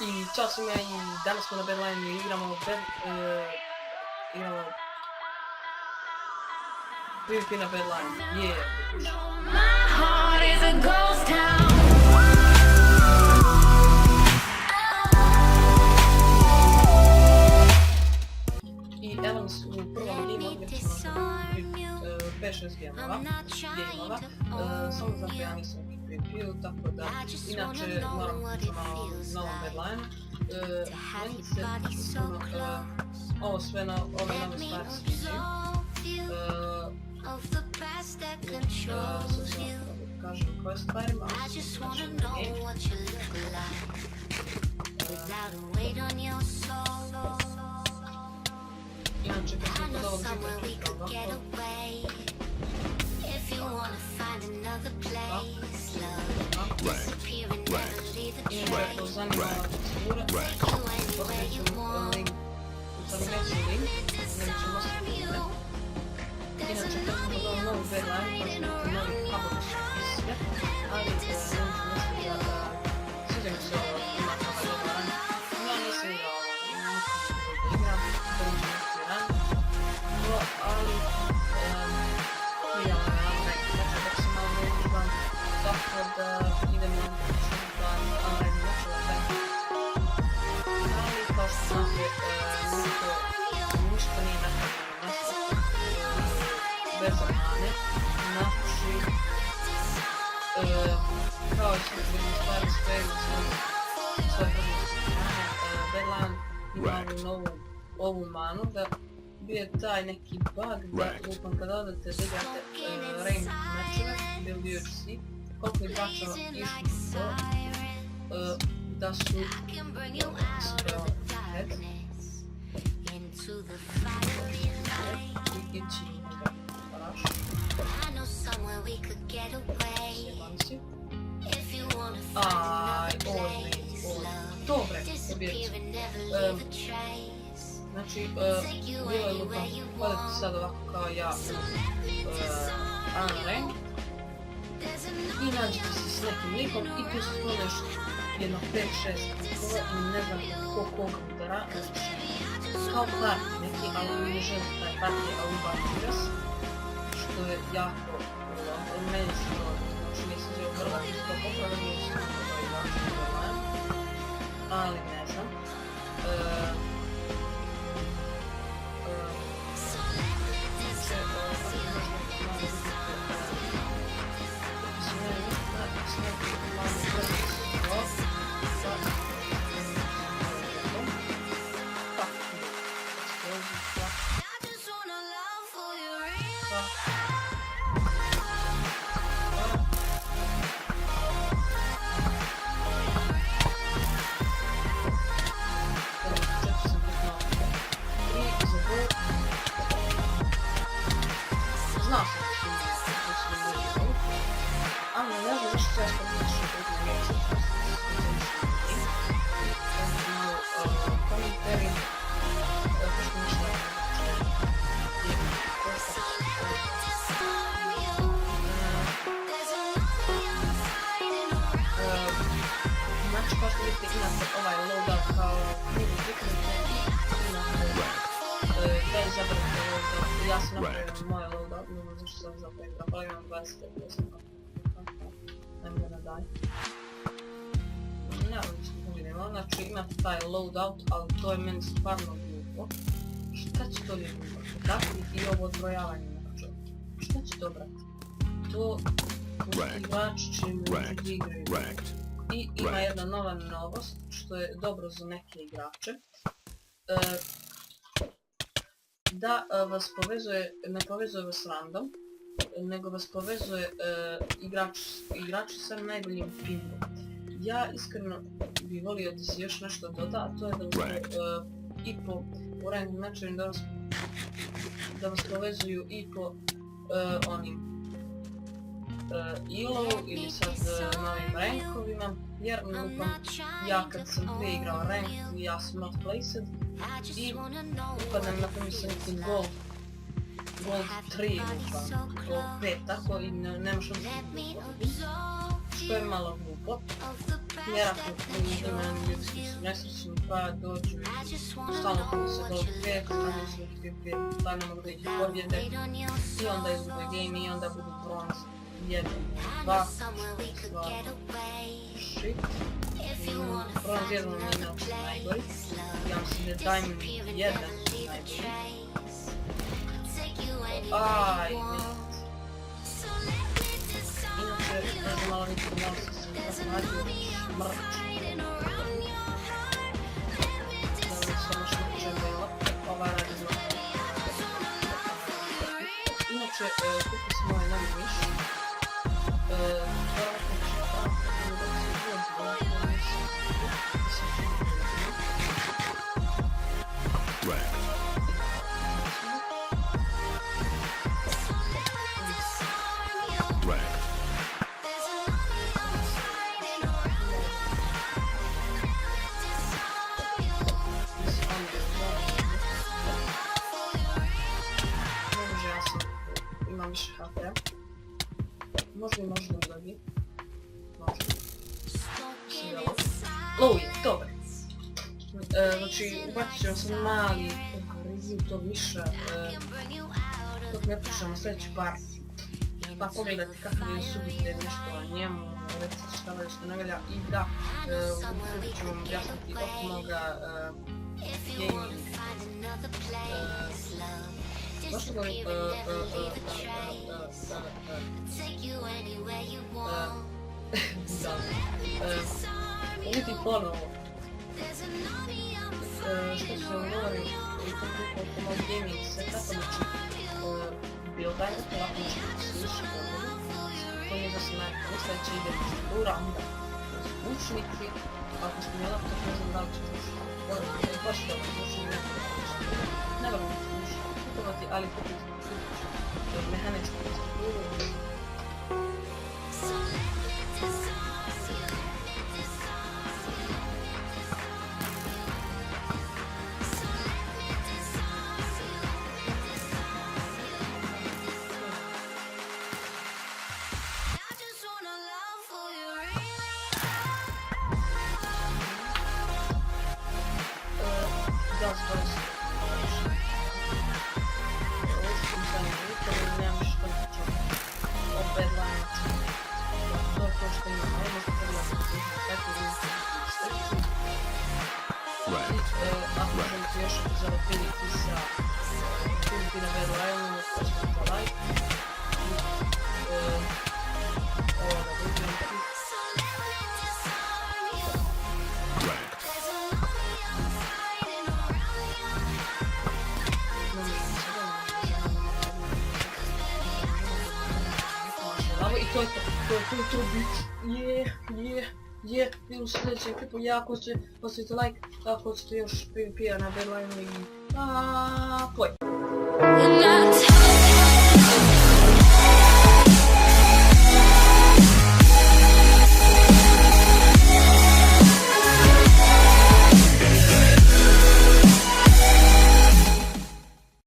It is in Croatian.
I ćao svima i danas smo na Bedline i igramo PvP na Bedline, My heart is a ghost town. I evo nas u prvom gameovu gdje ćemo 5-6 gameova, samo zato ja nisam u PvP-u, tako da inače moram pričati na novom Bedline. Meni se ovo sve na ove nove stvari sviđaju. Kažem koje stvarima, ali su kažem na game. Inače kad sam kod ovog zimlja i me to zanima procedura, ostavit ću link, sad neću link, nego ću ostaviti link. Inače kad sam kod ovog novog Bedline, možda biti novi kabovi i sve, ali neću misliti da sviđa mi se ovo ima kao Bedline. Ja nisam igrao ovo, igram, to neću neki ran, ali prijavno je nam neki, znači dok se malo ne igram, tako da idem na unraid matchova tank. Ali kao što znate, ništa nije napravljeno nešto bez hrane, znači kao i sve druge stvari spremno svoje prednosti hrane. Bedline ima ovu manu da bio je taj neki bug da lupam kada odete da igrate ranked matchove ili bio UFC, koliko je igrača išli to da su speo head i ići možda paraš sjeban si dobre pobjeci. Znači, bilo je lupam, hodete sad ovako kao ja unranked i nađete se s nekim likom i tu skloneš jedno 5-6 kola i ne znam koga udara, kao party neki, ali ne želim taj party, ali ubaci gas, što je jako meni se to, znači nisam zelo vrlo isto popravljeno, nisam to i važno Bedline, ali ne znam. Znao sam da su mi ljudi, ali ne znam više sve što mi što je na mjestu, komentari, pošto ništa znači kao što vidite imate ovaj loadout kao prvi kliknite i imate da izabrate loadout. Ja sam napravio moje loadout, ne znam zašto sam zapravo igrao, ali imam 25%. Ajmo da nadalje. Ne znam što pogledamo, znači imate taj loadout, ali to je meni stvarno glupo. Šta će to ljudi brati? I ovo odbrojavanje na čovjeku. Šta će to brati? To igrači će ljudi igraju. I ima jedna nova novost, što je dobro za neke igrače. Da vas povezuje, ne povezuje vas random, nego vas povezuje igrači sa najboljim pingom. Ja iskreno bih volio da se još nešto doda, a to je da i po ranked matchovima da vas povezuju i po onim ilo ili sad novim rankovima, jer lupam, ja kad sam prije igrao ranked, ja sam not placed i upadnem na primjer sa nekim gold 3 lupam, gold 5, tako i nemaš odnosno što je malo glupo, jer ako ima ljudski su nesrećni pa dođu stalno kada se do dvije, stane su dvije, stane mogu da ih pobjede i onda izgube game i onda budu bronz 1, 2, shit. Bronz 1 nije inače najgori, ja mislim da je Diamond 1 najgori. Aj, inače, možda malo ničeg malo se nađu mrč. Inače, kupili smo ovaj novi miš. Imam više HP. Možda i možda ulogi. Možda. Lovi, dobro. Znači, ubacit ćemo sam mali review to više dok ne pričamo sljedeći partij. Pa pogledajte kakav je subite nešto o njemu, recite šta valja što ne valja i da ću vam objasniti od moga gaming. Zašto govorim uvijek ponovo što se govorim i to preko oko moj gaming setupa, znači buildanje polako će biti sliši to nije da se najbolje sljedeće ide struktura, onda zvučniki, ako ste mi laptop ne znam da li će zvučiti, baš dobro zvučiti ne vrlo kupovati, ali kupiti mehaničku strukturu. Da, zbog ako želite još zalepiliti sa Filipina Verlajnu, ostavite like i ovoga vidjeti. I to je to bit, i u sljedećem klipu jako će, ostavite like, ako hoćete još PvP-a na Berlinu i poj!